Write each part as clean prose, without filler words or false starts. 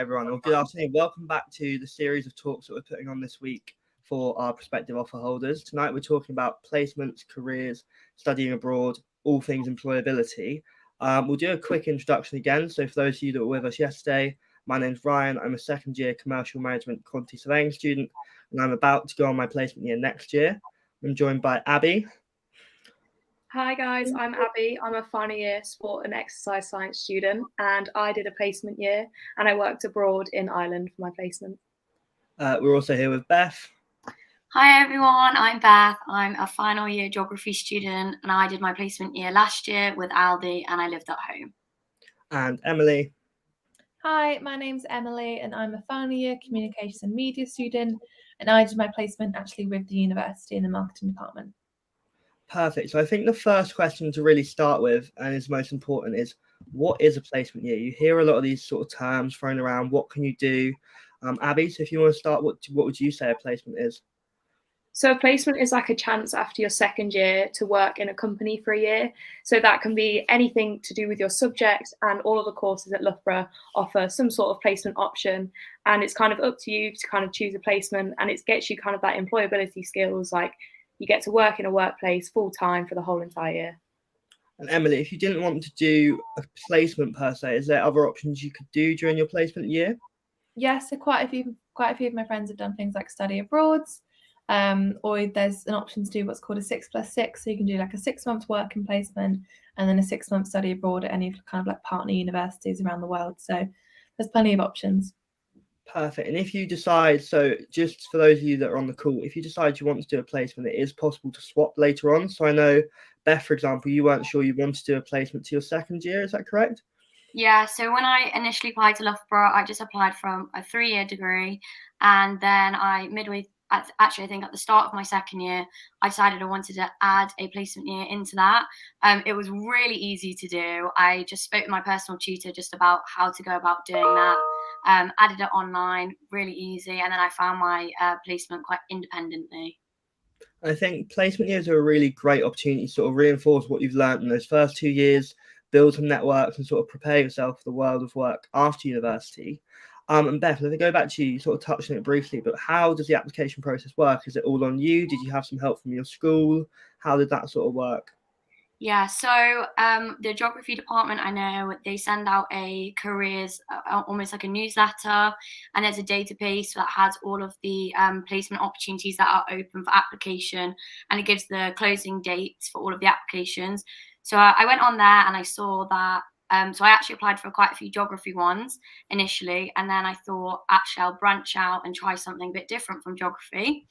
everyone, or good afternoon. Welcome back to the series of talks that we're putting on this week for our prospective offer holders. Tonight we're talking about placements, careers, studying abroad, all things employability. We'll do a quick introduction again. So for those of you that were with us yesterday, my name's Ryan. I'm a second year commercial management quantity surveying student, and I'm about to go on my placement year next year. I'm joined by Abby. Hi guys, I'm Abby. I'm a final year sport and exercise science student, and I did a placement year and I worked abroad in Ireland for my placement. We're also here with Beth. Hi everyone, I'm Beth. I'm a final year geography student and I did my placement year last year with Aldi and I lived at home. And Emily. Hi, my name's Emily and I'm a final year communications and media student, and I did my placement actually with the university in the marketing department. Perfect. So I think the first question to really start with, and is most important, is what is a placement year? You hear a lot of these sort of terms thrown around. What can you do? Abby, so if you want to start, what would you say a placement is? So a placement is like a chance after your second year to work in a company for a year. So that can be anything to do with your subject, and all of the courses at Loughborough offer some sort of placement option. And it's kind of up to you to kind of choose a placement, and it gets you kind of that employability skills, like you get to work in a workplace full time for the whole entire year. And Emily, if you didn't want to do a placement per se, is there other options you could do during your placement year? Yes, so quite a few of my friends have done things like study abroads, or there's an option to do what's called a 6+6. So you can do like a 6-month working placement and then a 6-month study abroad at any kind of like partner universities around the world. So there's plenty of options. Perfect. And if you decide, so just for those of you that are on the call, if you decide you want to do a placement, it is possible to swap later on. So I know, Beth, for example, you weren't sure you wanted to do a placement to your second year. Is that correct? Yeah, so when I initially applied to Loughborough, I just applied from a 3-year degree, and then I think at the start of my second year, I decided I wanted to add a placement year into that. It was really easy to do. I just spoke to my personal tutor just about how to go about doing that. Added it online, really easy, and then I found my placement quite independently. I think placement years are a really great opportunity to sort of reinforce what you've learned in those first 2 years, build some networks and sort of prepare yourself for the world of work after university. And Beth, if I go back to you, sort of touched on it briefly, but how does the application process work? Is it all on you? Did you have some help from your school? How did that sort of work? Yeah, so the geography department, I know they send out a careers, almost like a newsletter, and there's a database that has all of the placement opportunities that are open for application, and it gives the closing dates for all of the applications. So I went on there and I saw that. So I actually applied for quite a few geography ones initially, and then I thought, actually, I'll branch out and try something a bit different from geography.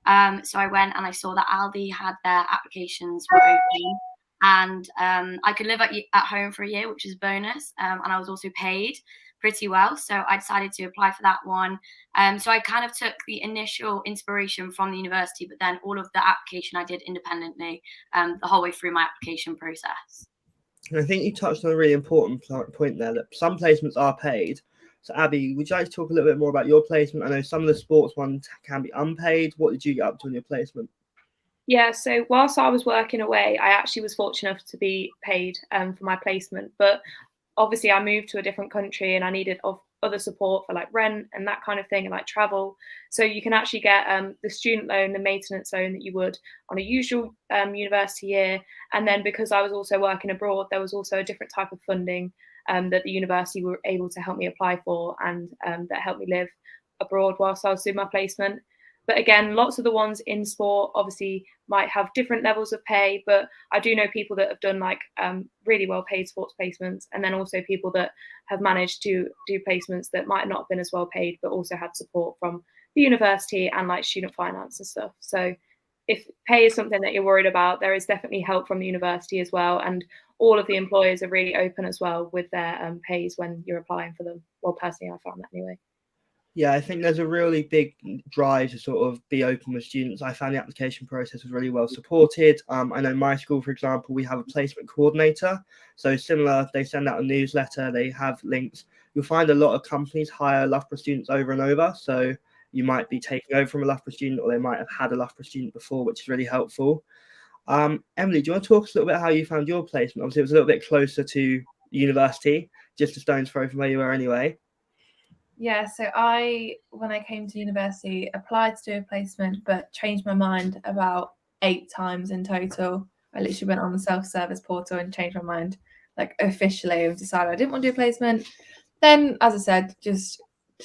So I went and I saw that Aldi had their applications were open. And I could live at home for a year, which is a bonus. And I was also paid pretty well. So I decided to apply for that one. So I kind of took the initial inspiration from the university, but then all of the application I did independently the whole way through my application process. And I think you touched on a really important point there, that some placements are paid. So Abby, would you like to talk a little bit more about your placement? I know some of the sports ones can be unpaid. What did you get up to in your placement? Yeah, so whilst I was working away, I actually was fortunate enough to be paid for my placement. But obviously, I moved to a different country and I needed other support for like rent and that kind of thing, and like travel. So you can actually get the student loan, the maintenance loan that you would on a usual university year. And then because I was also working abroad, there was also a different type of funding that the university were able to help me apply for, and that helped me live abroad whilst I was doing my placement. But again, lots of the ones in sport obviously might have different levels of pay, but I do know people that have done like really well paid sports placements, and then also people that have managed to do placements that might not have been as well paid, but also had support from the university and like student finance and stuff. So if pay is something that you're worried about, there is definitely help from the university as well. And all of the employers are really open as well with their pays when you're applying for them. Well, personally, I found that anyway. Yeah, I think there's a really big drive to sort of be open with students. I found the application process was really well supported. I know my school, for example, we have a placement coordinator. So similar, they send out a newsletter, they have links. You'll find a lot of companies hire Loughborough students over and over. So you might be taking over from a Loughborough student, or they might have had a Loughborough student before, which is really helpful. Emily, do you want to talk a little bit how you found your placement? Obviously, it was a little bit closer to university, just a stone's throw from where you were anyway. Yeah, so when I came to university, applied to do a placement, but changed my mind about 8 times in total. I literally went on the self-service portal and changed my mind, like officially, and decided I didn't want to do a placement. Then, as I said, just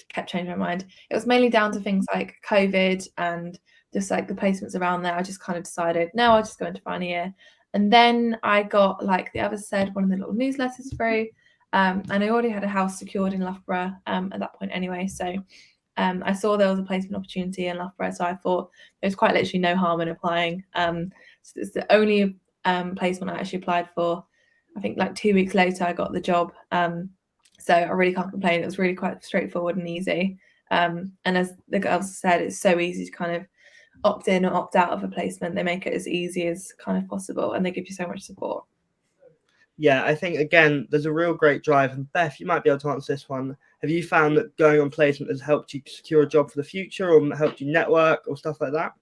kept changing my mind. It was mainly down to things like COVID and just like the placements around there. I just kind of decided, no, I'll just go into final year. And then I got, like the others said, one of the little newsletters through. And I already had a house secured in Loughborough at that point anyway. So I saw there was a placement opportunity in Loughborough. So I thought there's quite literally no harm in applying. So it's the only placement I actually applied for. I think like 2 weeks later, I got the job. So I really can't complain. It was really quite straightforward and easy. And as the girls said, it's so easy to kind of opt in or opt out of a placement. They make it as easy as kind of possible, and they give you so much support. Yeah, I think, again, there's a real great drive. And Beth, you might be able to answer this one. Have you found that going on placement has helped you secure a job for the future, or helped you network or stuff like that?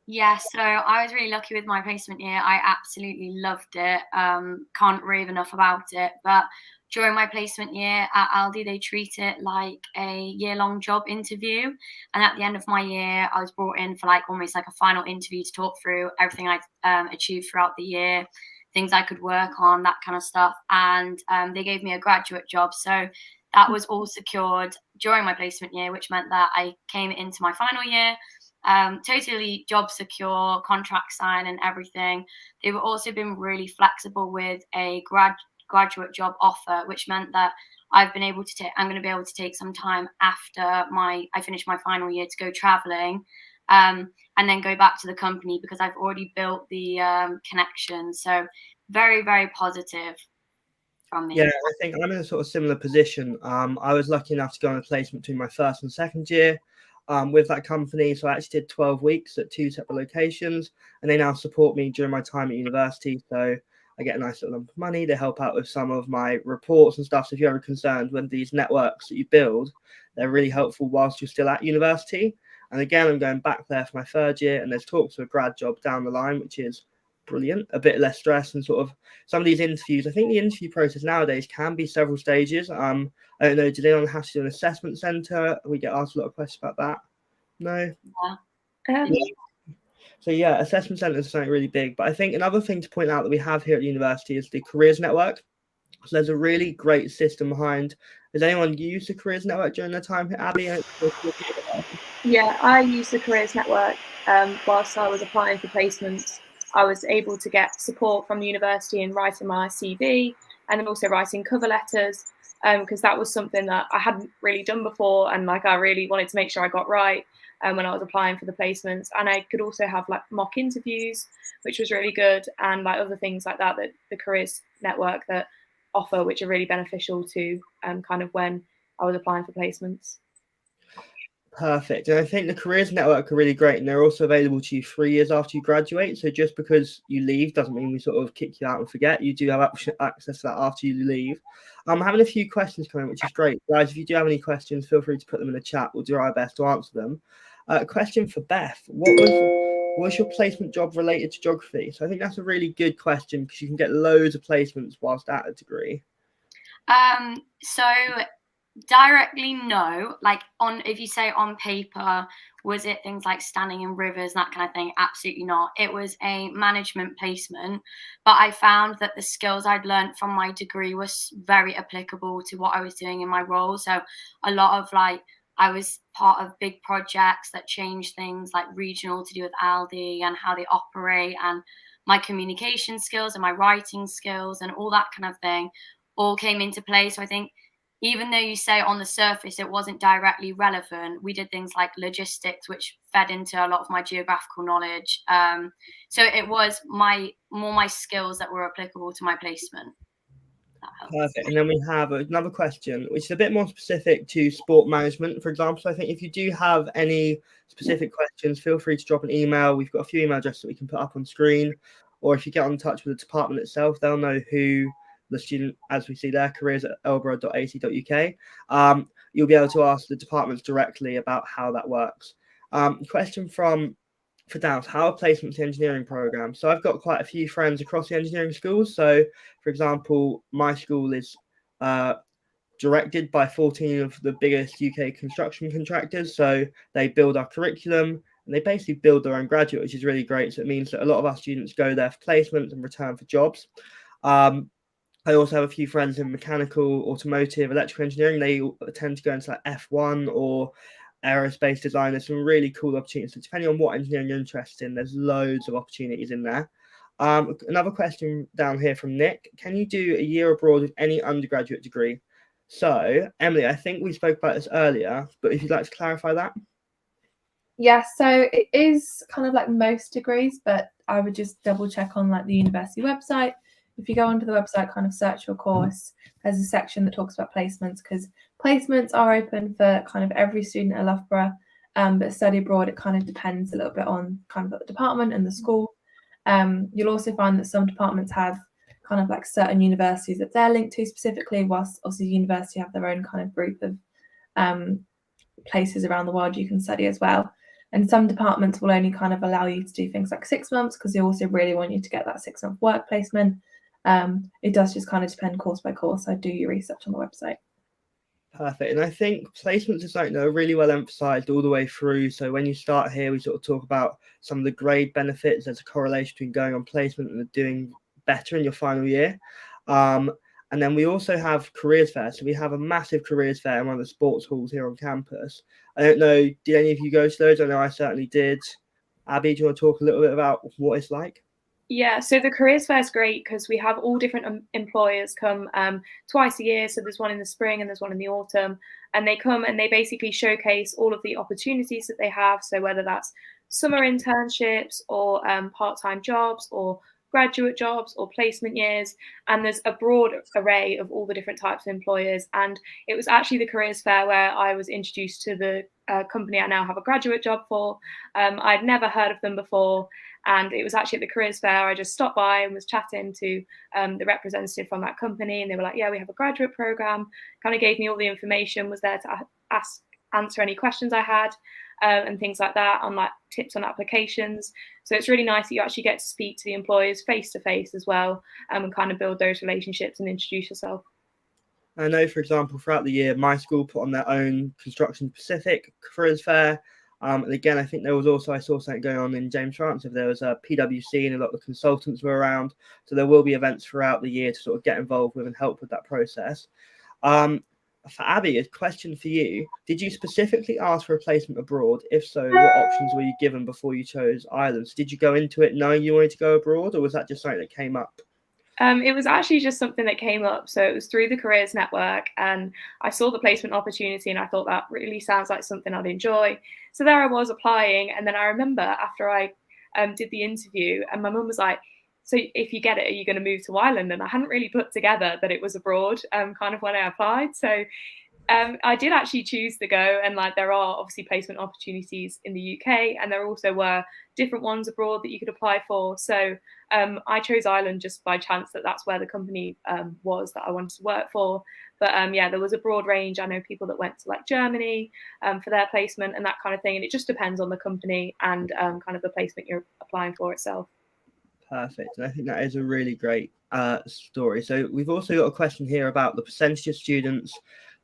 Yeah, so I was really lucky with my placement year. I absolutely loved it. Can't rave enough about it. But during my placement year at Aldi, they treat it like a year-long job interview. And at the end of my year, I was brought in for like almost like a final interview to talk through everything I'd achieved throughout the year, things I could work on, that kind of stuff. And they gave me a graduate job. So that was all secured during my placement year, which meant that I came into my final year totally job secure, contract sign and everything. They've also been really flexible with a graduate job offer, which meant that I'm going to be able to take some time after I finish my final year to go traveling, and then go back to the company because I've already built the connection. So very, very positive from me. Yeah, I think I'm in a sort of similar position. I was lucky enough to go on a placement between my first and second year with that company. So I actually did 12 weeks at 2 separate locations, and they now support me during my time at university. So I get a nice little lump of money. They help out with some of my reports and stuff. So if you're ever concerned when these networks that you build, they're really helpful whilst you're still at university. And again, I'm going back there for my third year, and there's talks of a grad job down the line, which is brilliant. A bit less stress, and sort of some of these interviews. I think the interview process nowadays can be several stages. I don't know, do anyone have to do an assessment centre? We get asked a lot of questions about that. No? Yeah. So yeah, assessment centres are something really big. But I think another thing to point out that we have here at university is the careers network. So there's a really great system behind. Has anyone used the careers network during their time here, Abby? Yeah, I used the careers network whilst I was applying for placements. I was able to get support from the university in writing my CV and then also writing cover letters, because that was something that I hadn't really done before, and like I really wanted to make sure I got right when I was applying for the placements. And I could also have like mock interviews, which was really good, and like other things like that the careers network that offer, which are really beneficial to kind of when I was applying for placements. Perfect. And I think the careers network are really great, and they're also available to you 3 years after you graduate. So just because you leave doesn't mean we sort of kick you out and forget. You do have access to that after you leave. I'm having a few questions coming, which is great. Guys, if you do have any questions, feel free to put them in the chat. We'll do our best to answer them. Question for Beth. What was your placement job related to geography? So I think that's a really good question because you can get loads of placements whilst at a degree. So directly, no. Like if you say on paper, was it things like standing in rivers, that kind of thing? Absolutely not. It was a management placement, but I found that the skills I'd learned from my degree was very applicable to what I was doing in my role. So a lot of I was part of big projects that changed things like regional to do with Aldi and how they operate, and my communication skills and my writing skills and all that kind of thing all came into play. So I think even though you say on the surface it wasn't directly relevant, we did things like logistics, which fed into a lot of my geographical knowledge. So it was more my skills that were applicable to my placement. Perfect. And then we have another question, which is a bit more specific to sport management, for example. So I think if you do have any specific questions, feel free to drop an email. We've got a few email addresses that we can put up on screen. Or if you get in touch with the department itself, they'll know who the student, as we see there, careers at loughborough.ac.uk. You'll be able to ask the departments directly about how that works. Question for Downs, how are placements in engineering programs? So I've got quite a few friends across the engineering schools. So, for example, my school is directed by 14 of the biggest UK construction contractors. So they build our curriculum and they basically build their own graduate, which is really great. So it means that a lot of our students go there for placements and return for jobs. I also have a few friends in mechanical, automotive, electrical engineering. They tend to go into like F1 or aerospace design. There's some really cool opportunities. So depending on what engineering you're interested in, there's loads of opportunities in there. Another question down here from Nick. Can you do a year abroad with any undergraduate degree? So, Emily, I think we spoke about this earlier, but if you'd like to clarify that. Yes, so it is kind of like most degrees, but I would just double check on like the university website. If you go onto the website, kind of search your course, there's a section that talks about placements, because placements are open for kind of every student at Loughborough, but study abroad, it kind of depends a little bit on kind of the department and the school. You'll also find that some departments have kind of like certain universities that they're linked to specifically, whilst obviously university have their own kind of group of places around the world you can study as well. And some departments will only kind of allow you to do things like 6 months, because they also really want you to get that 6-month work placement. It does just kind of depend course by course. So do your research on the website. Perfect. And I think placements is something that are really well emphasized all the way through. So when you start here, we sort of talk about some of the grade benefits. There's a correlation between going on placement and doing better in your final year. And then we also have careers fair. So we have a massive careers fair in one of the sports halls here on campus. I don't know, did any of you go to those? I know I certainly did. Abby, do you want to talk a little bit about what it's like? Yeah, so the careers fair is great because we have all different employers come twice a year. So there's one in the spring and there's one in the autumn, and they come and they basically showcase all of the opportunities that they have. So whether that's summer internships or part-time jobs or graduate jobs or placement years, and there's a broad array of all the different types of employers. And it was actually the careers fair where I was introduced to the company I now have a graduate job for. I'd never heard of them before, and it was actually at the careers fair. I just stopped by and was chatting to the representative from that company, and they were like, yeah, we have a graduate program, kind of gave me all the information, was there to answer any questions I had, and things like that, on like tips on applications. So it's really nice that you actually get to speak to the employers face to face as well, and kind of build those relationships and introduce yourself. I know, for example, throughout the year, my school put on their own Construction Pacific careers fair. And again, I think there was also, I saw something going on in James Francis. There was a PwC and a lot of the consultants were around. So there will be events throughout the year to sort of get involved with and help with that process. For Abby, a question for you. Did you specifically ask for a placement abroad? If so, what options were you given before you chose Ireland? So did you go into it knowing you wanted to go abroad, or was that just something that came up? It was actually just something that came up. So it was through the careers network, and I saw the placement opportunity and I thought that really sounds like something I'd enjoy. So there I was applying, and then I remember after I did the interview, and my mum was like, so if you get it, are you going to move to Ireland? And I hadn't really put together that it was abroad kind of when I applied. So I did actually choose to go, and like there are obviously placement opportunities in the UK, and there also were different ones abroad that you could apply for. So I chose Ireland just by chance that that's where the company was that I wanted to work for. But yeah, there was a broad range. I know people that went to like Germany for their placement and that kind of thing. And it just depends on the company and kind of the placement you're applying for itself. Perfect. And I think that is a really great story. So we've also got a question here about the percentage of students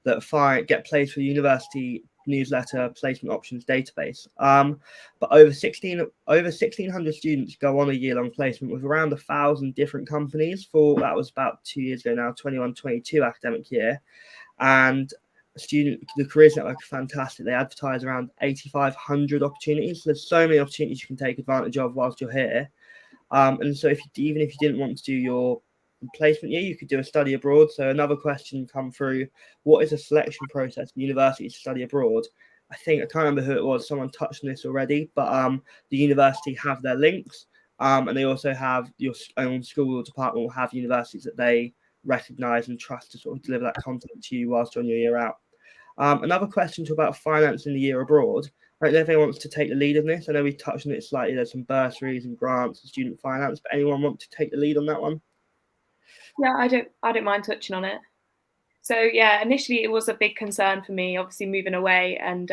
that get placed for university newsletter placement options database. But over 1,600 students go on a year-long placement with around 1,000 different companies that was about 2 years ago now, 21-22 academic year. And the Careers Network are fantastic. They advertise around 8,500 opportunities. So there's so many opportunities you can take advantage of whilst you're here. And so even if you didn't want to do your placement year, you could do a study abroad. So another question come through: what is a selection process for universities to study abroad? I can't remember who it was. Someone touched on this already, but the university have their links, and they also have your own school or department will have universities that they recognise and trust to sort of deliver that content to you whilst you're on your year out. Another question about financing the year abroad. I don't know if anyone wants to take the lead on this. I know we touched on it slightly. There's some bursaries and grants and student finance, but anyone want to take the lead on that one? Yeah, I don't mind touching on it. So yeah, initially it was a big concern for me, obviously moving away and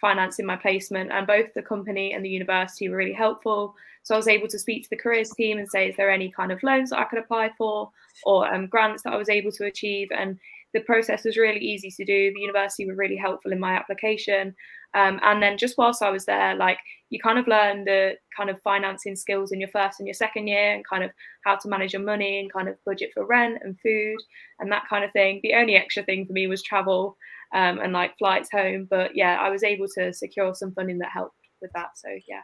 financing my placement, and both the company and the university were really helpful. So I was able to speak to the careers team and say, is there any kind of loans that I could apply for or grants that I was able to achieve? And the process was really easy to do. The university were really helpful in my application. And then just whilst I was there, like, you kind of learn the kind of financing skills in your first and your second year, and kind of how to manage your money and kind of budget for rent and food and that kind of thing. The only extra thing for me was travel and like flights home. But yeah, I was able to secure some funding that helped with that. So yeah.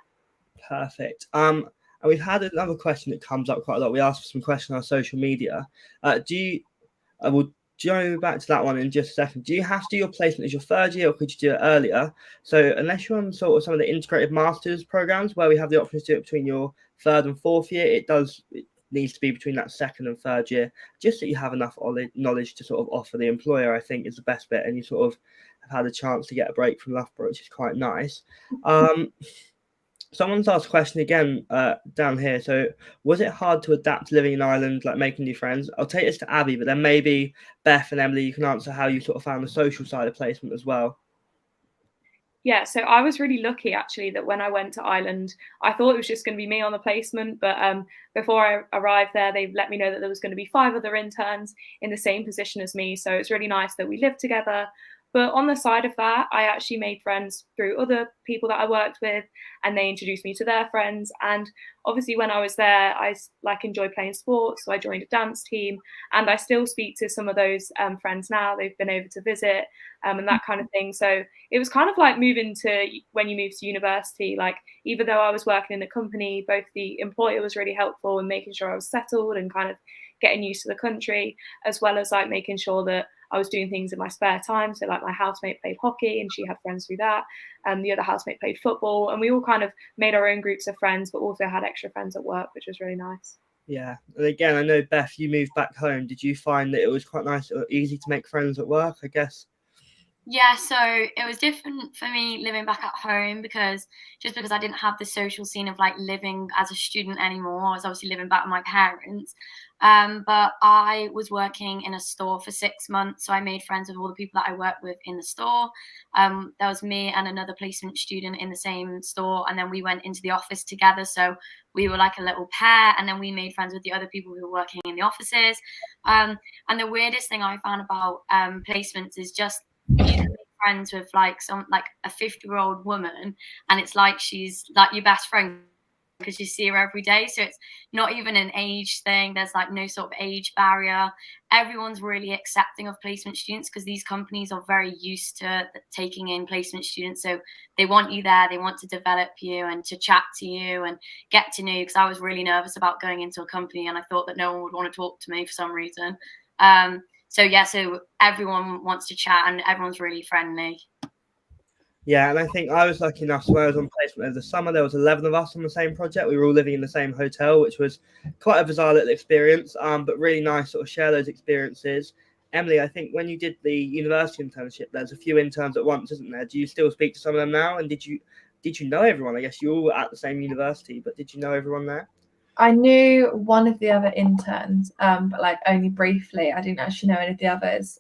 Perfect. And we've had another question that comes up quite a lot. We asked for some questions on social media. Do you go back to that one in just a second. Do you have to do your placement as your third year, or could you do it earlier? So unless you're on sort of some of the integrated masters programs where we have the option to do it between your third and fourth year, it needs to be between that second and third year, just so you have enough knowledge to sort of offer the employer, I think, is the best bit. And you sort of have had a chance to get a break from Loughborough, which is quite nice. Someone's asked a question again down here. So, was it hard to adapt to living in Ireland, like making new friends? I'll take this to Abby, but then maybe Beth and Emily, you can answer how you sort of found the social side of placement as well. Yeah, so I was really lucky actually that when I went to Ireland, I thought it was just going to be me on the placement, but before I arrived there, they let me know that there was going to be 5 other interns in the same position as me. So it's really nice that we lived together. But on the side of that, I actually made friends through other people that I worked with, and they introduced me to their friends. And obviously, when I was there, I enjoyed playing sports, so I joined a dance team, and I still speak to some of those friends now. They've been over to visit and that kind of thing. So it was kind of like moving to when you move to university. Like, even though I was working in a company, both the employer was really helpful in making sure I was settled and kind of getting used to the country, as well as like making sure that I was doing things in my spare time. So like my housemate played hockey and she had friends through that. And the other housemate played football. And we all kind of made our own groups of friends, but also had extra friends at work, which was really nice. Yeah. And again, I know, Beth, you moved back home. Did you find that it was quite nice or easy to make friends at work, I guess? Yeah, so it was different for me living back at home because I didn't have the social scene of like living as a student anymore. I was obviously living back with my parents. But I was working in a store for 6 months, so I made friends with all the people that I worked with in the store. There was me and another placement student in the same store, and then we went into the office together. So we were like a little pair, and then we made friends with the other people who were working in the offices. And the weirdest thing I found about placements is just you can make friends with like a 50-year-old woman, and it's like she's like your best friend because you see her every day. So it's not even an age thing. There's like no sort of age barrier. Everyone's really accepting of placement students because these companies are very used to taking in placement students. So they want you there. They want to develop you and to chat to you and get to know you, because I was really nervous about going into a company and I thought that no one would want to talk to me for some reason. So everyone wants to chat and everyone's really friendly. Yeah, and I think I was lucky enough, so when I was on placement over the summer, there was 11 of us on the same project. We were all living in the same hotel, which was quite a bizarre little experience, but really nice sort of share those experiences. Emily, I think when you did the university internship, there's a few interns at once, isn't there? Do you still speak to some of them now? And did you know everyone? I guess you all were at the same university, but did you know everyone there? I knew one of the other interns, but like only briefly. I didn't actually know any of the others.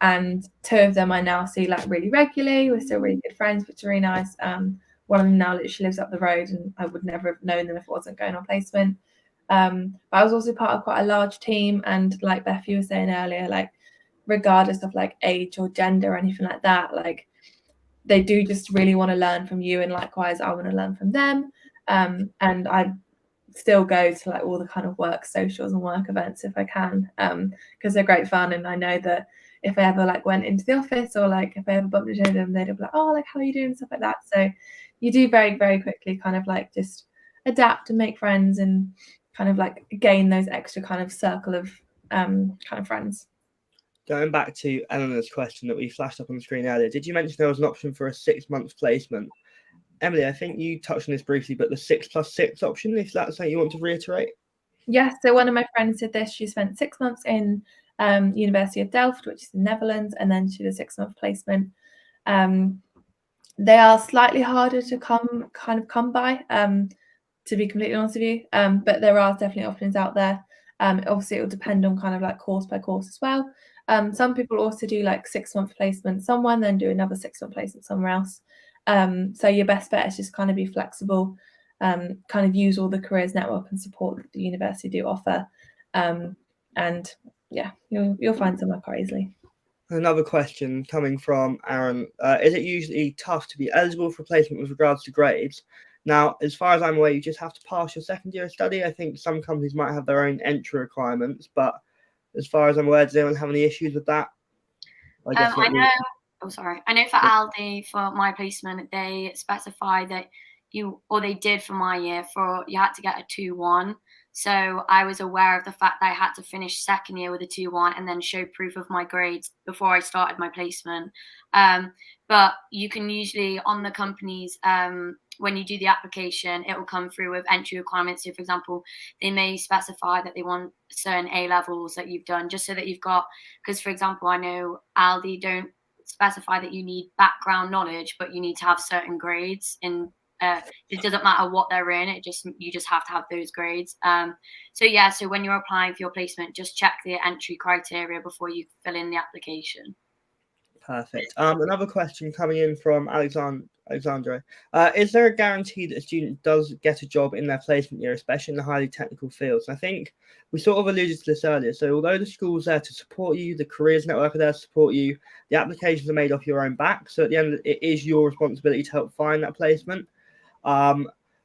And 2 of them I now see like really regularly. We're still really good friends, which is really nice. One of them now literally lives up the road, and I would never have known them if it wasn't going on placement. But I was also part of quite a large team, and like Beth, you were saying earlier, like regardless of like age or gender or anything like that, like they do just really want to learn from you, and likewise I want to learn from them. And I still go to like all the kind of work socials and work events if I can, because they're great fun. And I know that if I ever like went into the office or like if I ever bumped into them, they'd be like, oh, like how are you doing, stuff like that. So you do very, very quickly kind of like just adapt and make friends and kind of like gain those extra kind of circle of kind of friends. Going back to Eleanor's question that we flashed up on the screen earlier, did you mention there was an option for a 6-month placement? Emily, I think you touched on this briefly, but the 6+6 option, if that's something you want to reiterate. Yes, so one of my friends did this. She spent 6 months in University of Delft, which is in the Netherlands, and then she did a 6-month placement. They are slightly harder to come by, to be completely honest with you, but there are definitely options out there. Obviously, it will depend on kind of like course by course as well. Some people also do like 6-month placement somewhere, then do another 6-month placement somewhere else. So your best bet is just kind of be flexible, kind of use all the careers network and support that the university do offer, and yeah, you'll find somewhere quite easily. Another question coming from Aaron. Is it usually tough to be eligible for placement with regards to grades? Now, as far as I'm aware, you just have to pass your second year of study. I think some companies might have their own entry requirements, but as far as I'm aware, does anyone have any issues with that? I guess I know. Oh, sorry. I know for Aldi, for my placement, they specify that they did for my year, you had to get a 2-1. So I was aware of the fact that I had to finish second year with a 2-1 and then show proof of my grades before I started my placement. But you can usually, on the companies, when you do the application, it will come through with entry requirements. So, for example, they may specify that they want certain A levels that you've done, just so that you've got. Because, for example, I know Aldi don't specify that you need background knowledge, but you need to have certain grades in. It doesn't matter what they're in. You just have to have those grades. So when you're applying for your placement, just check the entry criteria before you fill in the application. Perfect. Another question coming in from Alexandra. Is there a guarantee that a student does get a job in their placement year, especially in the highly technical fields? I think we sort of alluded to this earlier. So although the school's there to support you, the careers network are there to support you, the applications are made off your own back. So at the end, it is your responsibility to help find that placement.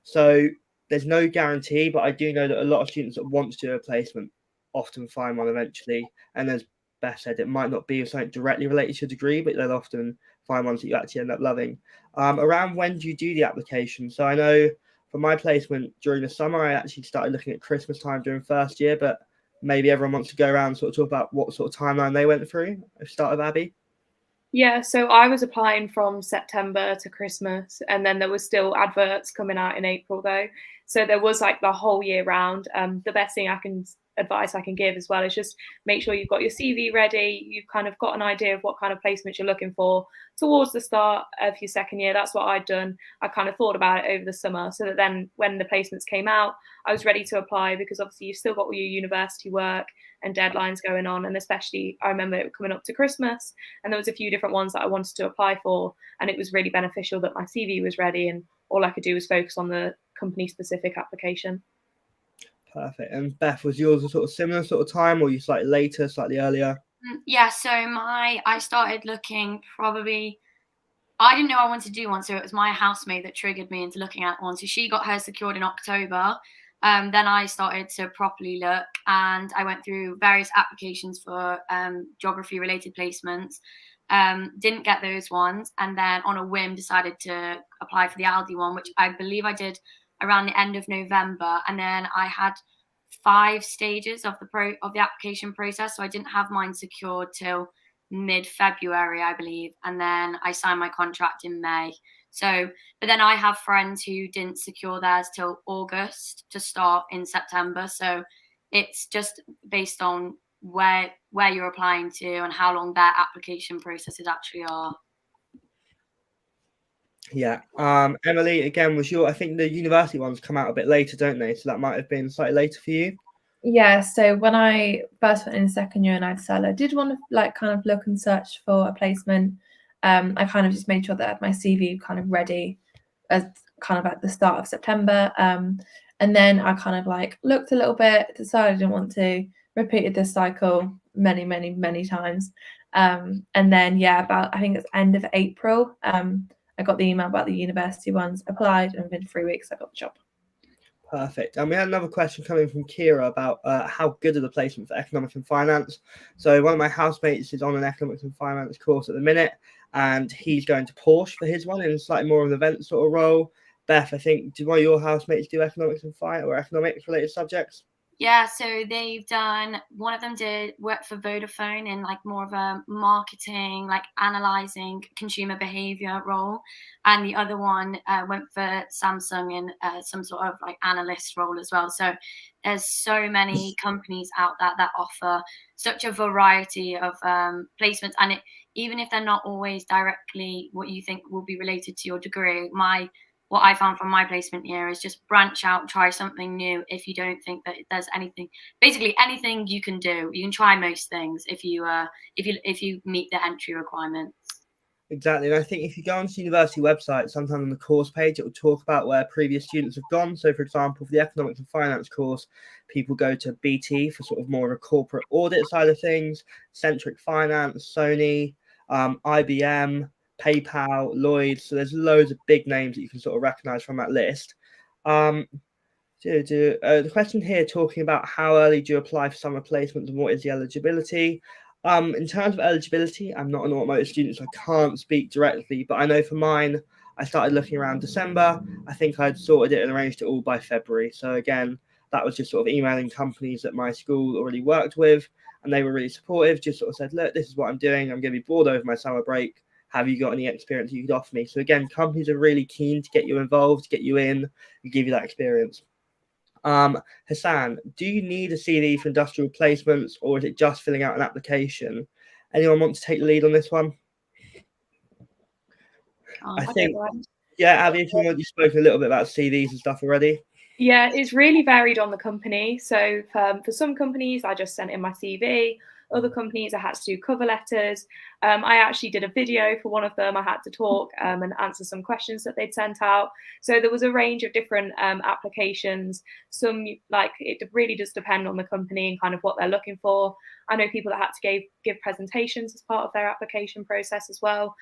So there's no guarantee, but I do know that a lot of students that want to do a placement often find one eventually. And as Beth said, it might not be something directly related to your degree, but they'll often find ones that you actually end up loving. Around when do you do the application? So I know for my placement during the summer, I actually started looking at Christmas time during first year, but maybe everyone wants to go around and sort of talk about what sort of timeline they went through. I'll start with Abby. Yeah, so I was applying from September to Christmas, and then there was still adverts coming out in April though. So there was like the whole year round. The best thing advice I can give as well is just make sure you've got your CV ready. You've kind of got an idea of what kind of placements you're looking for towards the start of your second year. That's what I'd done. I kind of thought about it over the summer, so that then when the placements came out, I was ready to apply, because obviously you've still got all your university work and deadlines going on. And especially I remember it coming up to Christmas, and there was a few different ones that I wanted to apply for, and it was really beneficial that my CV was ready and all I could do was focus on the company specific application. Perfect. And Beth, was yours a sort of similar sort of time, or you slightly later, slightly earlier? Yeah, so I started looking probably. I didn't know I wanted to do one, so it was my housemate that triggered me into looking at one. So she got hers secured in October. Then I started to properly look, and I went through various applications for geography-related placements. Didn't get those ones, and then on a whim decided to apply for the Aldi one, which I believe I did around the end of November. And then I had 5 stages of the application process, so I didn't have mine secured till mid-February, I believe, and then I signed my contract in May. So, but then I have friends who didn't secure theirs till August to start in September. So it's just based on where you're applying to and how long their application processes actually are. Yeah. Emily, again, I think the university ones come out a bit later, don't they? So that might have been slightly later for you. Yeah, so when I first went in second year and I decided I did want to like kind of look and search for a placement, I kind of just made sure that I had my CV kind of ready as kind of at the start of September. And then I kind of like looked a little bit, decided I didn't want to, repeated this cycle many, many, many times. And then, I think it's end of April, I got the email about the university ones, applied, and within 3 weeks I got the job. Perfect. And we had another question coming from Kira about how good are the placements for economics and finance. So one of my housemates is on an economics and finance course at the minute, and he's going to Porsche for his one in slightly more of an event sort of role. Beth, I think, do one of your housemates do economics and finance or economics related subjects? Yeah, so they've done, one of them did work for Vodafone in like more of a marketing, like analyzing consumer behavior role. And the other one went for Samsung in some sort of like analyst role as well. So there's so many companies out there that offer such a variety of placements. And even if they're not always directly what you think will be related to your degree, what I found from my placement year is just branch out, try something new. If you don't think that there's anything you can do, you can try most things if you meet the entry requirements. Exactly, and I think if you go onto the university website, sometimes on the course page, it will talk about where previous students have gone. So, for example, for the economics and finance course, people go to BT for sort of more of a corporate audit side of things, Centric Finance, Sony, IBM, PayPal, Lloyds. So there's loads of big names that you can sort of recognise from that list. The question here talking about how early do you apply for summer placements and what is the eligibility? In terms of eligibility, I'm not an automotive student, so I can't speak directly, but I know for mine, I started looking around December. I think I'd sorted it and arranged it all by February. So again, that was just sort of emailing companies that my school already worked with, and they were really supportive, just sort of said, look, this is what I'm doing. I'm going to be bored over my summer break. Have you got any experience you could offer me? So again, companies are really keen to get you involved, get you in, and give you that experience. Hassan, do you need a CV for industrial placements, or is it just filling out an application? Anyone want to take the lead on this one? I think, yeah, Abby, if you've spoken a little bit about CVs and stuff already. Yeah, it's really varied on the company. So for some companies, I just sent in my CV. Other companies, I had to do cover letters. I actually did a video for one of them. I had to talk and answer some questions that they'd sent out. So there was a range of different applications. Some, like, it really does depend on the company and kind of what they're looking for. I know people that had to give presentations as part of their application process as well.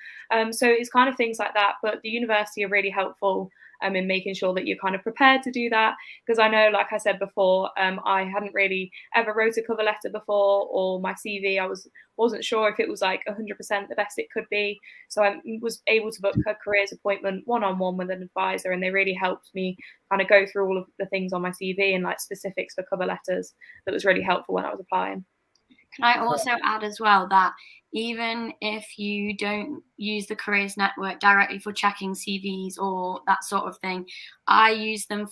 So it's kind of things like that. But the university are really helpful in making sure that you're kind of prepared to do that. Because I know, like I said before, I hadn't really ever wrote a cover letter before, or my CV, I wasn't sure if it was like 100% the best it could be. So I was able to book a careers appointment one-on-one with an advisor, and they really helped me kind of go through all of the things on my CV and like specifics for cover letters. That was really helpful when I was applying. Can I also add as well that even if you don't use the Careers Network directly for checking CVs or that sort of thing, I use them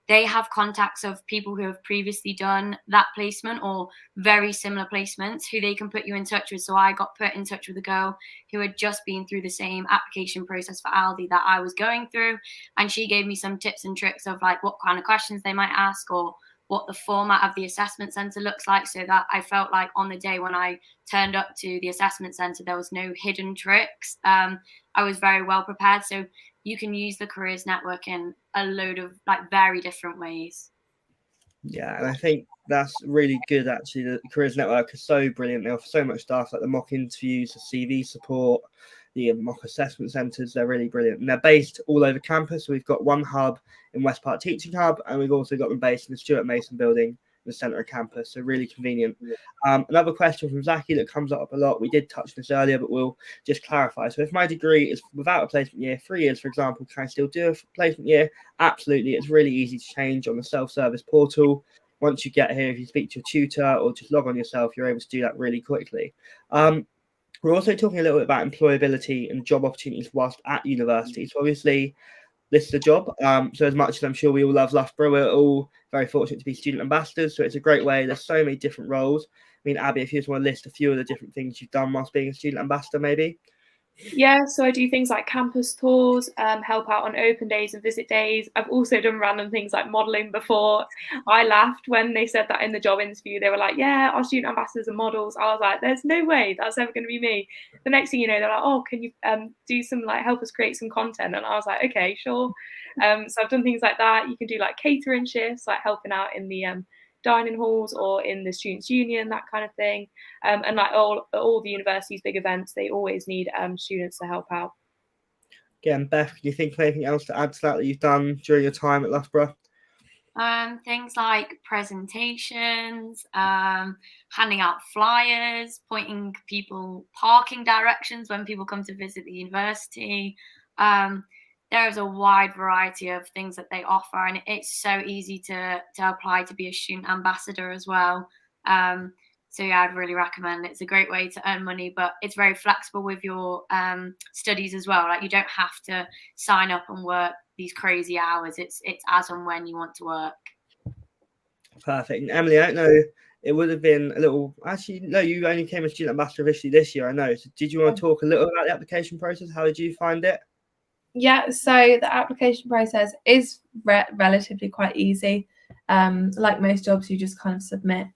they have contacts of people who have previously done that placement or very similar placements who they can put you in touch with. So I got put in touch with a girl who had just been through the same application process for Aldi that I was going through. And she gave me some tips and tricks of like what kind of questions they might ask or what the format of the assessment centre looks like, so that I felt like on the day when I turned up to the assessment centre, there was no hidden tricks. I was very well prepared. So you can use the Careers Network in a load of like very different ways. Yeah, and I think that's really good, actually. The Careers Network is so brilliant. They offer so much stuff, like the mock interviews, the CV support, the mock assessment centres. They're really brilliant. And they're based all over campus. So we've got one hub in West Park Teaching Hub, and we've also got them based in the Stuart Mason building in the centre of campus. So really convenient. Another question from Zaki that comes up a lot. We did touch on this earlier, but we'll just clarify. So if my degree is without a placement year, 3 years, for example, can I still do a placement year? Absolutely. It's really easy to change on the self-service portal. Once you get here, if you speak to your tutor or just log on yourself, you're able to do that really quickly. We're also talking a little bit about employability and job opportunities whilst at university. So obviously, this is a job. So as much as I'm sure we all love Loughborough, we're all very fortunate to be student ambassadors. So it's a great way. There's so many different roles. I mean, Abby, if you just want to list a few of the different things you've done whilst being a student ambassador, maybe. Yeah, so I do things like campus tours, help out on open days and visit days. I've also done random things like modelling before. I laughed when they said that in the job interview. They were like, yeah, our student ambassadors are models. I was like, there's no way that's ever going to be me. The next thing you know, they're like, oh, can you do some, like, help us create some content? And I was like, okay, sure. So I've done things like that. You can do like catering shifts, like helping out in the dining halls or in the students' union, that kind of thing. And like all the university's big events, they always need students to help out. Again, Beth, can you think of anything else to add to that you've done during your time at Loughborough? Things like presentations, handing out flyers, pointing people parking directions when people come to visit the university. There is a wide variety of things that they offer, and it's so easy to apply to be a student ambassador as well. So yeah, I'd really recommend it. It's a great way to earn money, but it's very flexible with your studies as well. Like you don't have to sign up and work these crazy hours. It's as and when you want to work. Perfect. And Emily, I don't know, it would have been a little, actually, no, you only came as student ambassador officially this year, I know. So did you want to talk a little about the application process? How did you find it? Yeah, so the application process is relatively quite easy. Like most jobs, you just kind of submit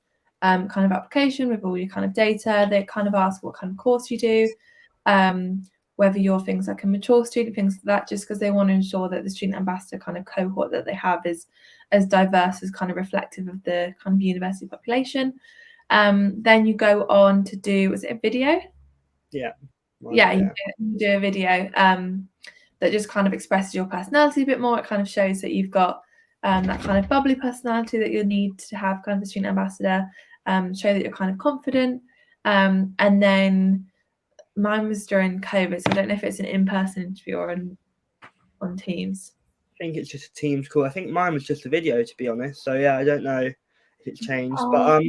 kind of application with all your kind of data. They kind of ask what kind of course you do. whether you're things like a mature student, things like that, just because they want to ensure that the student ambassador kind of cohort that they have is as diverse as kind of reflective of the kind of university population. Then you go on to do, was it a video? Yeah. You do a video that just kind of expresses your personality a bit more. It kind of shows that you've got that kind of bubbly personality that you'll need to have kind of a student ambassador, show that you're kind of confident. And then mine was during COVID, so I don't know if it's an in-person interview or on Teams. I think it's just a Teams call. I think mine was just a video, to be honest. So yeah, I don't know if it's changed, but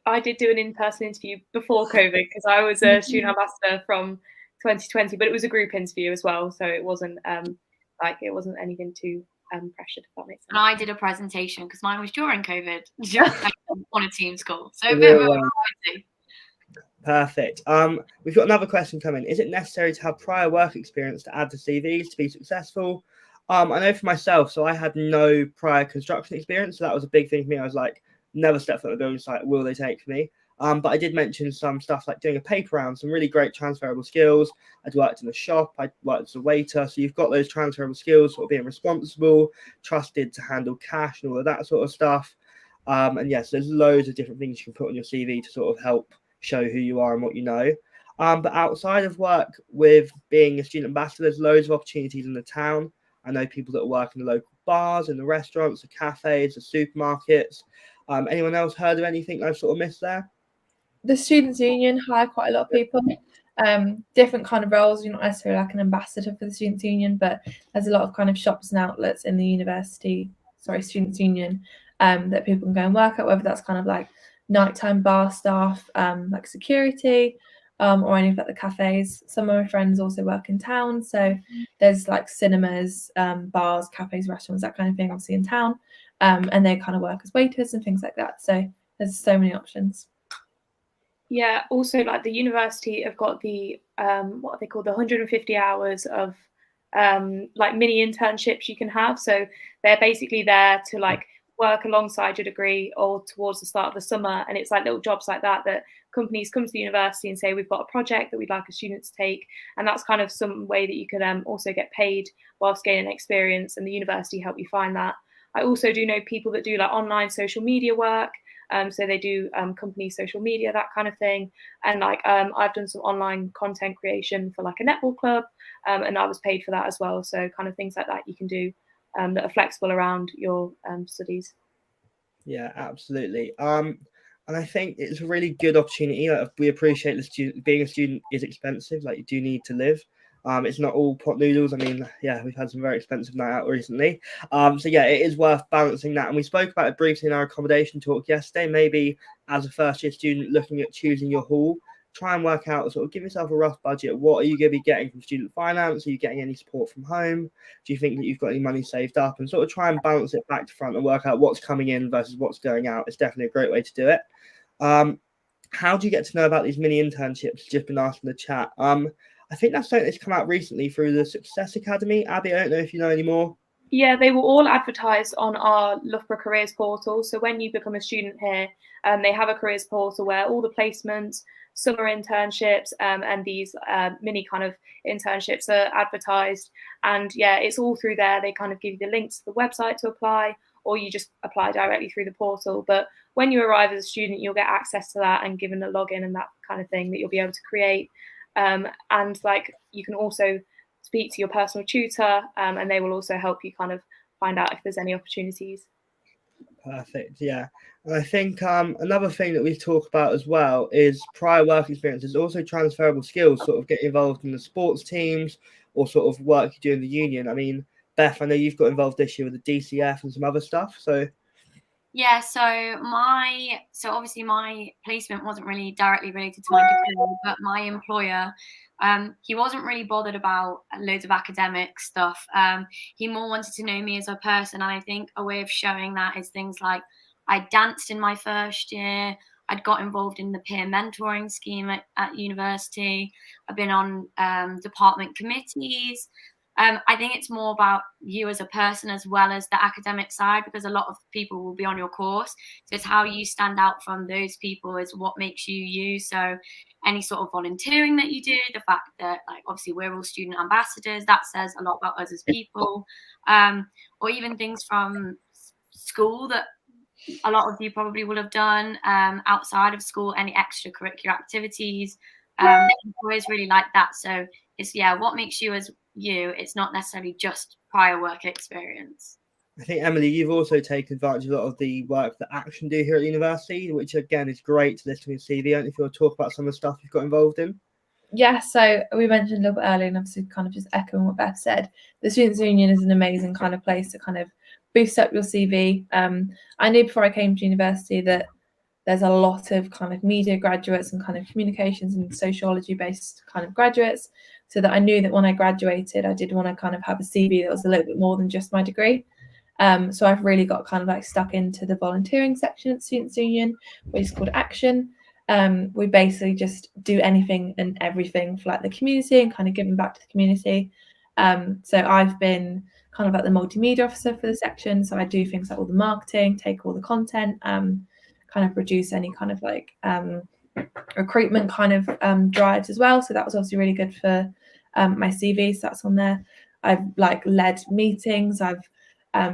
I did do an in-person interview before COVID because I was a student ambassador from 2020, but it was a group interview as well, so it wasn't it wasn't anything too pressured, if that makes sense. And I did a presentation because mine was during COVID on a Teams call, so a bit of a variety. Perfect. We've got another question coming. Is it necessary to have prior work experience to add to CVs to be successful? I know for myself, so I had no prior construction experience, so that was a big thing for me. I was like, never stepped foot on a building site. Will they take me? But I did mention some stuff like doing a paper round, some really great transferable skills. I'd worked in a shop, I'd worked as a waiter. So you've got those transferable skills, sort of being responsible, trusted to handle cash and all of that sort of stuff. And yes, there's loads of different things you can put on your CV to sort of help show who you are and what you know. But outside of work with being a student ambassador, there's loads of opportunities in the town. I know people that work in the local bars, in the restaurants, the cafes, the supermarkets. Anyone else heard of anything I've sort of missed there? The Students' Union hire quite a lot of people, different kind of roles. You're not necessarily like an ambassador for the Students' Union, but there's a lot of kind of shops and outlets in the Students' Union that people can go and work at, whether that's kind of like nighttime bar staff, like security, or any of like the cafes. Some of my friends also work in town, so there's like cinemas, bars, cafes, restaurants, that kind of thing, obviously in town, and they kind of work as waiters and things like that. So there's so many options. Yeah, also like the university have got the what are they called, the 150 hours of like mini internships you can have. So they're basically there to like work alongside your degree or towards the start of the summer, and it's like little jobs like that companies come to the university and say, we've got a project that we'd like a student to take, and that's kind of some way that you could also get paid whilst gaining experience, and the university help you find that. I also do know people that do like online social media work, so they do company social media, that kind of thing, and like I've done some online content creation for like a netball club, and I was paid for that as well. So kind of things like that you can do that are flexible around your studies. Yeah, absolutely. And I think it's a really good opportunity. Like, we appreciate being a student is expensive. Like, you do need to live. It's not all pot noodles. I mean, yeah, we've had some very expensive night out recently. So yeah, it is worth balancing that. And we spoke about it briefly in our accommodation talk yesterday. Maybe as a first year student looking at choosing your hall, try and work out, sort of give yourself a rough budget. What are you going to be getting from student finance? Are you getting any support from home? Do you think that you've got any money saved up? And sort of try and balance it back to front and work out what's coming in versus what's going out. It's definitely a great way to do it. How do you get to know about these mini internships? Just been asked in the chat. I think that's something that's come out recently through the Success Academy. Abby, I don't know if you know any more. Yeah, they were all advertised on our Loughborough Careers portal. So when you become a student here, they have a careers portal where all the placements, summer internships, and these mini kind of internships are advertised. And yeah, it's all through there. They kind of give you the links to the website to apply, or you just apply directly through the portal. But when you arrive as a student, you'll get access to that and given a login and that kind of thing that you'll be able to create. And like you can also speak to your personal tutor, and they will also help you kind of find out if there's any opportunities. Perfect. Yeah. And I think another thing that we talk about as well is prior work experience. There's also transferable skills, sort of get involved in the sports teams or sort of work you do in the union. I mean, Beth, I know you've got involved this year with the DCF and some other stuff. So yeah, so obviously my placement wasn't really directly related to my degree, but my employer, he wasn't really bothered about loads of academic stuff. He more wanted to know me as a person, and I think a way of showing that is things like I danced in my first year. I'd got involved in the peer mentoring scheme at university. I've been on department committees. I think it's more about you as a person as well as the academic side, because a lot of people will be on your course. So it's how you stand out from those people is what makes you you. So any sort of volunteering that you do, the fact that like obviously we're all student ambassadors, that says a lot about us as people. Or even things from school that a lot of you probably will have done outside of school, any extracurricular activities. Employers really like that. So it's what makes you as you. It's not necessarily just prior work experience. I think, Emily, you've also taken advantage of a lot of the work that Action do here at university, which again is great to listen to your CV. I don't know if you want to talk about some of the stuff you've got involved in. Yeah, so we mentioned a little bit earlier, and obviously kind of just echoing what Beth said, the Students' Union is an amazing kind of place to kind of boost up your CV. I knew before I came to university that there's a lot of kind of media graduates and kind of communications and sociology based kind of graduates, so that I knew that when I graduated, I did want to kind of have a CV that was a little bit more than just my degree. So I've really got kind of like stuck into the volunteering section at Students' Union, which is called Action. We basically just do anything and everything for like the community and kind of giving back to the community. So I've been kind of like the multimedia officer for the section. So I do things like all the marketing, take all the content, kind of produce any kind of like recruitment kind of drives as well. So that was obviously really good for my CV. So that's on there. I've like led meetings. I've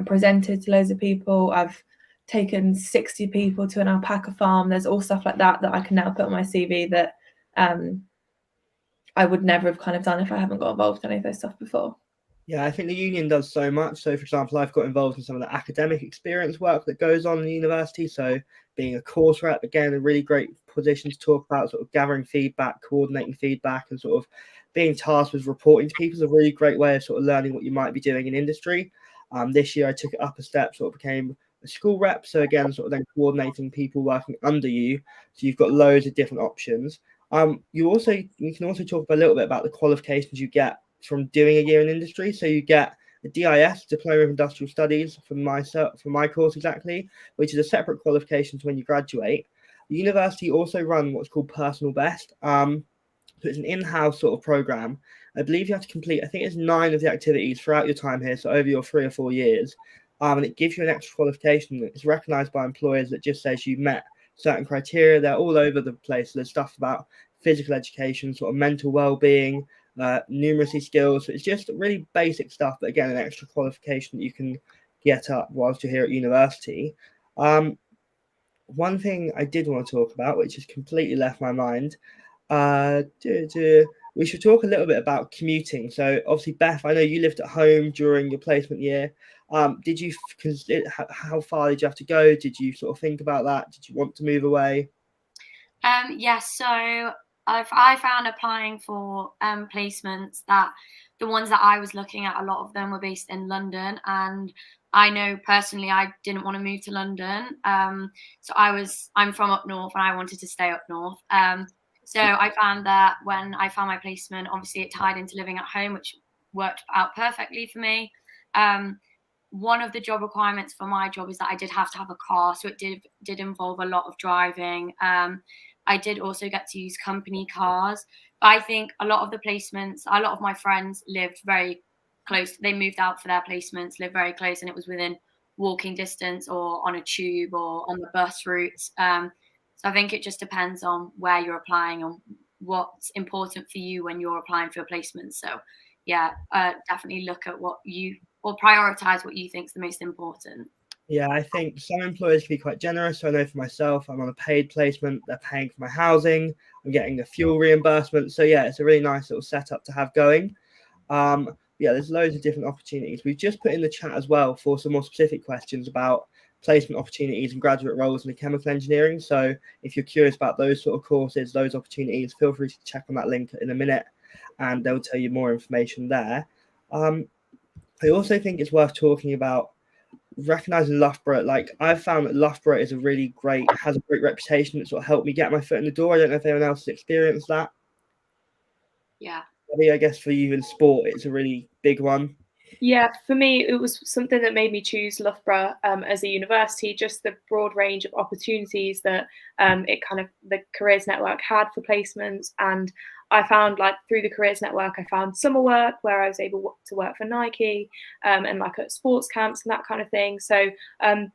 presented to loads of people. I've taken 60 people to an alpaca farm. There's all stuff like that I can now put on my CV that I would never have kind of done if I haven't got involved in any of those stuff before. Yeah, I think the union does so much. So, for example, I've got involved in some of the academic experience work that goes on in the university. So, being a course rep, again, a really great position to talk about sort of gathering feedback, coordinating feedback, and sort of being tasked with reporting to people is a really great way of sort of learning what you might be doing in industry. This year, I took it up a step, sort of became a school rep. So, again, sort of then coordinating people working under you. So, you've got loads of different options. You can also talk a little bit about the qualifications you get from doing a year in industry. So you get a DIS, Diploma of Industrial Studies, for my course exactly, which is a separate qualification to when you graduate. The university also run what's called Personal Best. So it's an in-house sort of program. I believe you have to complete, I think it's 9 of the activities throughout your time here, so over your 3 or 4 years. And it gives you an extra qualification that is recognised by employers that just says you've met certain criteria. They're all over the place. So there's stuff about physical education, sort of mental well-being, numeracy skills. So it's just really basic stuff, but again, an extra qualification that you can get up whilst you're here at university. One thing I did want to talk about, which has completely left my mind, we should talk a little bit about commuting. So obviously, Beth, I know you lived at home during your placement year. Did you consider how far did you have to go? Did you sort of think about that? Did you want to move away? So I found applying for placements that the ones that I was looking at, a lot of them were based in London, and I know personally I didn't want to move to London. So I'm from up north and I wanted to stay up north. So I found that when I found my placement, obviously it tied into living at home, which worked out perfectly for me. One of the job requirements for my job is that I did have to have a car, so it did involve a lot of driving. I did also get to use company cars. But I think a lot of the placements, a lot of my friends lived very close. They moved out for their placements, lived very close, and it was within walking distance or on a tube or on the bus routes. So I think it just depends on where you're applying and what's important for you when you're applying for a placement. So definitely look at or prioritize what you think is the most important. Yeah, I think some employers can be quite generous. So I know for myself, I'm on a paid placement. They're paying for my housing. I'm getting the fuel reimbursement. So yeah, it's a really nice little setup to have going. There's loads of different opportunities. We've just put in the chat as well for some more specific questions about placement opportunities and graduate roles in chemical engineering. So if you're curious about those sort of courses, those opportunities, feel free to check on that link in a minute and they'll tell you more information there. I also think it's worth talking about recognizing Loughborough. Like I've found that Loughborough has a great reputation that sort of helped me get my foot in the door. I don't know if anyone else has experienced that. Yeah. I guess for you in sport, it's a really big one. Yeah, for me, it was something that made me choose Loughborough as a university, just the broad range of opportunities that the careers network had for placements. And I found like through the careers network, I found summer work where I was able to work for Nike and like at sports camps and that kind of thing. So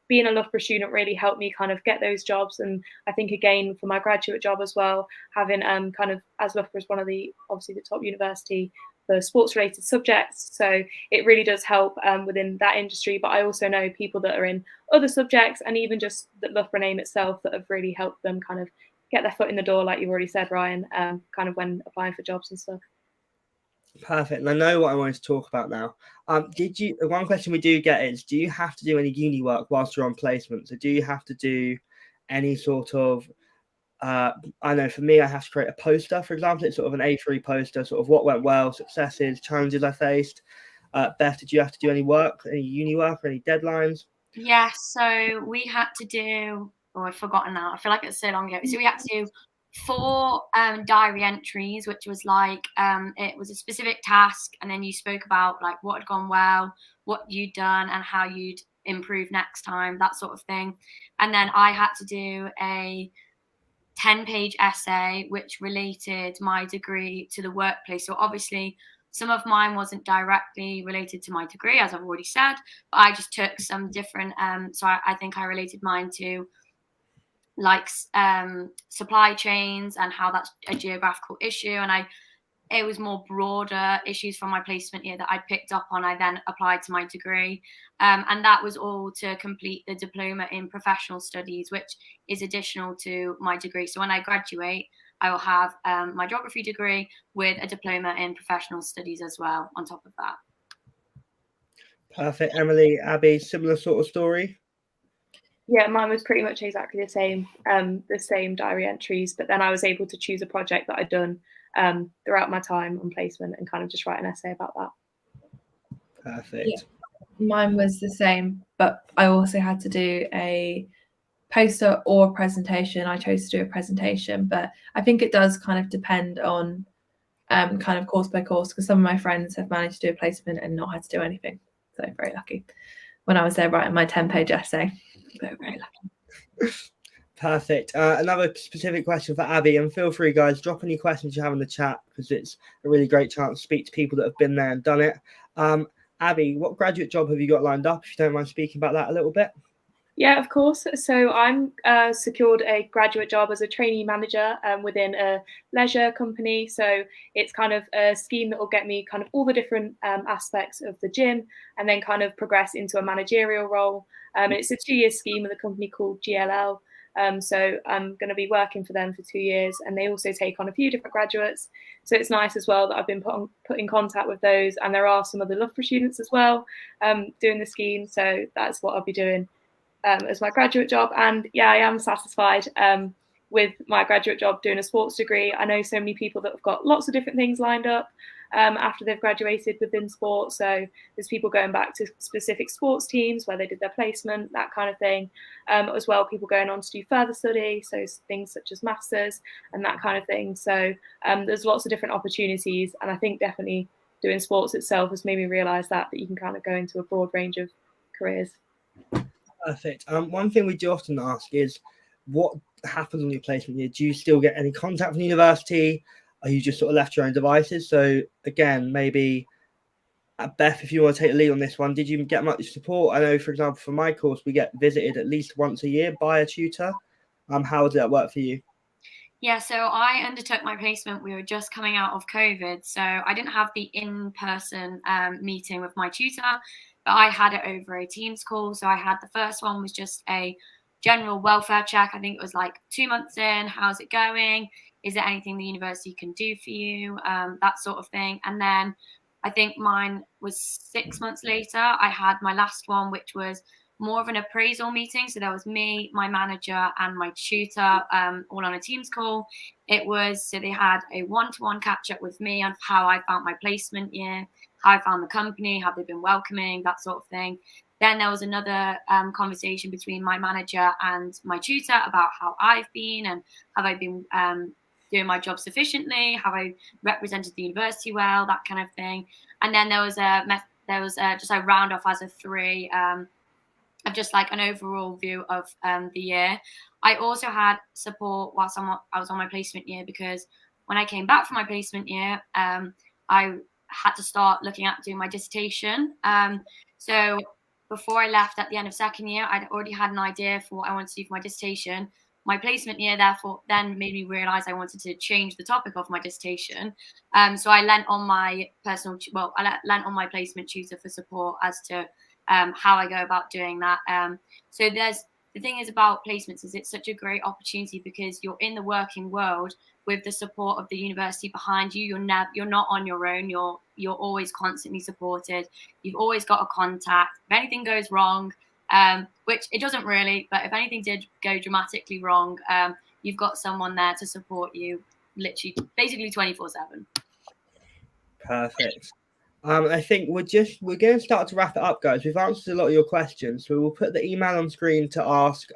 being a Loughborough student really helped me kind of get those jobs. And I think again for my graduate job as well, having kind of, as Loughborough is one of the obviously the top university for sports related subjects, so it really does help within that industry. But I also know people that are in other subjects and even just the Loughborough name itself that have really helped them kind of get their foot in the door, like you already said, Ryan, kind of when applying for jobs and stuff. Perfect. And I know what I wanted to talk about now. One question we do get is, do you have to do any uni work whilst you're on placement? So do you have to do any sort of, I know for me, I have to create a poster, for example. It's sort of an A3 poster, sort of what went well, successes, challenges I faced. Beth, did you have to do any work, any uni work or any deadlines? Yeah, so we had to do, I've forgotten now. I feel like it's so long ago. So we had to do 4 diary entries, which was like it was a specific task, and then you spoke about like what had gone well, what you'd done, and how you'd improve next time, that sort of thing. And then I had to do a 10-page essay which related my degree to the workplace. So obviously some of mine wasn't directly related to my degree, as I've already said, but I just took some different so I think I related mine to like supply chains and how that's a geographical issue, and it was more broader issues from my placement year that I picked up on. I then applied to my degree, and that was all to complete the diploma in professional studies, which is additional to my degree. So when I graduate, I will have my geography degree with a diploma in professional studies as well on top of that. Perfect. Emily, Abby, similar sort of story? Yeah, mine was pretty much exactly the same diary entries, but then I was able to choose a project that I'd done throughout my time on placement and kind of just write an essay about that. Perfect. Yeah. Mine was the same, but I also had to do a poster or a presentation. I chose to do a presentation, but I think it does kind of depend on kind of course by course, because some of my friends have managed to do a placement and not had to do anything. So very lucky when I was there writing my 10-page essay. Very, very lucky. Perfect. Another specific question for Abby, and feel free, guys, drop any questions you have in the chat, because it's a really great chance to speak to people that have been there and done it. Abby, what graduate job have you got lined up, if you don't mind speaking about that a little bit? Yeah, of course. So I'm secured a graduate job as a trainee manager within a leisure company. So it's kind of a scheme that will get me kind of all the different aspects of the gym and then kind of progress into a managerial role. It's a 2-year scheme with a company called GLL. So I'm going to be working for them for 2 years, and they also take on a few different graduates. So it's nice as well that I've been put in contact with those, and there are some other Loughborough students as well doing the scheme. So that's what I'll be doing as my graduate job. And yeah, I am satisfied with my graduate job doing a sports degree. I know so many people that have got lots of different things lined up after they've graduated within sports. So there's people going back to specific sports teams where they did their placement, that kind of thing. As well, people going on to do further study, so things such as masters and that kind of thing. So there's lots of different opportunities, and I think definitely doing sports itself has made me realise that you can kind of go into a broad range of careers. Perfect. One thing we do often ask is, what happens on your placement year? Do you still get any contact from the university? Are you just sort of left to your own devices? So again, maybe Beth, if you want to take the lead on this one, did you get much support? I know, for example, for my course, we get visited at least once a year by a tutor. How did that work for you? Yeah, so I undertook my placement. We were just coming out of COVID, so I didn't have the in-person meeting with my tutor, but I had it over a Teams call. So I had the first one was just a general welfare check. I think it was like 2 months in. How's it going? Is there anything the university can do for you? That sort of thing. And then I think mine was 6 months later. I had my last one, which was more of an appraisal meeting. So there was me, my manager, and my tutor all on a Teams call. So they had a one-to-one catch up with me on how I found my placement year, how I found the company, how they've been welcoming, that sort of thing. Then there was another conversation between my manager and my tutor about how I've been and have I been doing my job sufficiently, have I represented the university well, that kind of thing. And then there was just a round off as a 3 of just like an overall view of the year. I also had support whilst I was on my placement year, because when I came back from my placement year, I had to start looking at doing my dissertation. So before I left at the end of second year, I'd already had an idea for what I wanted to do for my dissertation. My placement year, therefore, then made me realize I wanted to change the topic of my dissertation. So I lent on my lent on my placement tutor for support as to how I go about doing that. So the thing is about placements is it's such a great opportunity because you're in the working world with the support of the university behind you. You're not on your own. You're always constantly supported. You've always got a contact. If anything goes wrong, which it doesn't really, but if anything did go dramatically wrong, you've got someone there to support you, literally, basically 24/7. Perfect. I think we're going to start to wrap it up, guys. We've answered a lot of your questions, so we'll put the email on screen to ask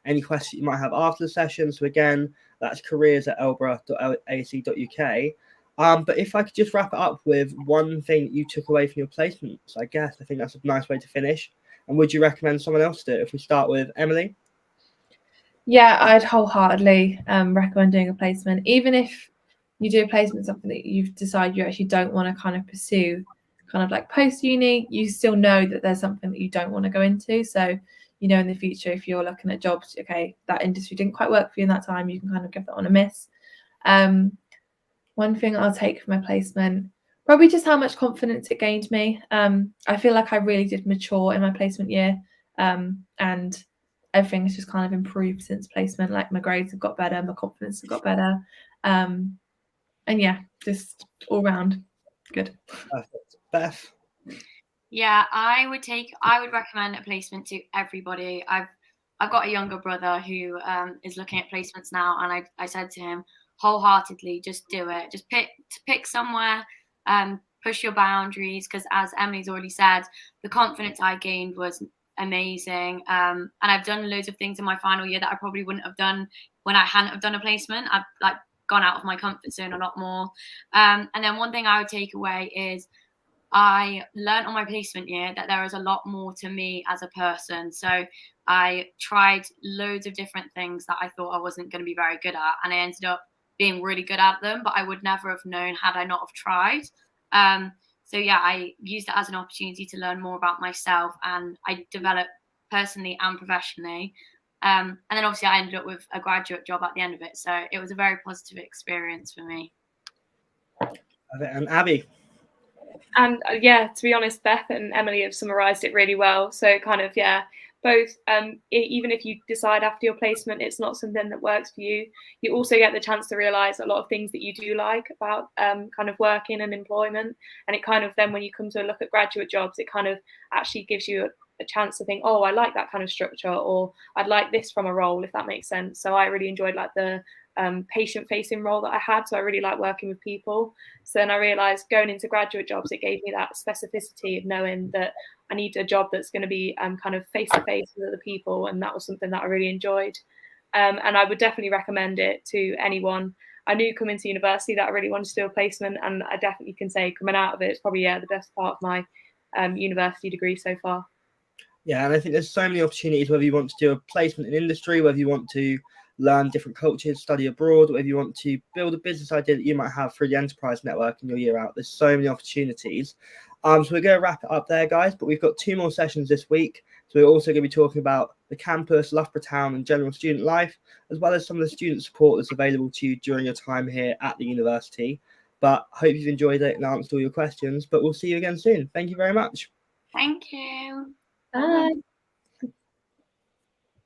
any questions you might have after the session. So again, that's careers@loughborough.ac.uk. But if I could just wrap it up with one thing that you took away from your placements, I think that's a nice way to finish. And would you recommend someone else do it? If we start with Emily? Yeah, I'd wholeheartedly recommend doing a placement, even if you do a placement, something that you've decided you actually don't want to kind of pursue, kind of like post uni, you still know that there's something that you don't want to go into. So, you know, in the future, if you're looking at jobs, okay, that industry didn't quite work for you in that time, you can kind of give that one a miss. One thing I'll take from my placement, probably just how much confidence it gained me. I feel like I really did mature in my placement year, and everything has just kind of improved since placement. Like my grades have got better, my confidence has got better. And yeah, just all round good. Perfect. Beth? Yeah, I would recommend a placement to everybody. I've got a younger brother who is looking at placements now, and I said to him wholeheartedly, just do it. Just pick somewhere, push your boundaries, because as Emily's already said, the confidence I gained was amazing. And I've done loads of things in my final year that I probably wouldn't have done when I hadn't have done a placement. I've gone out of my comfort zone a lot more. And then one thing I would take away is I learned on my placement year that there is a lot more to me as a person. So I tried loads of different things that I thought I wasn't going to be very good at, and I ended up being really good at them, but I would never have known had I not have tried. So yeah, I used it as an opportunity to learn more about myself, and I developed personally and professionally. And then obviously I ended up with a graduate job at the end of it. So it was a very positive experience for me. And Abby? And yeah, to be honest, Beth and Emily have summarised it really well. So kind of, yeah, both, even if you decide after your placement it's not something that works for you, you also get the chance to realise a lot of things that you do like about kind of working and employment. And it kind of then when you come to look at graduate jobs, it kind of actually gives you a chance to think, oh, I like that kind of structure, or I'd like this from a role, if that makes sense. So I really enjoyed like the patient-facing role that I had. So I really like working with people. So then I realised going into graduate jobs, it gave me that specificity of knowing that I need a job that's going to be kind of face-to-face with other people, and that was something that I really enjoyed. And I would definitely recommend it to anyone. I knew coming to university that I really wanted to do a placement, and I definitely can say coming out of it, it's probably the best part of my university degree so far. Yeah, and I think there's so many opportunities, whether you want to do a placement in industry, whether you want to learn different cultures, study abroad, whether you want to build a business idea that you might have through the enterprise network in your year out. There's so many opportunities. So we're going to wrap it up there, guys, but we've got 2 more sessions this week. So we're also going to be talking about the campus, Loughborough Town, and general student life, as well as some of the student support that's available to you during your time here at the university. But I hope you've enjoyed it and answered all your questions, but we'll see you again soon. Thank you very much. Thank you. Bye.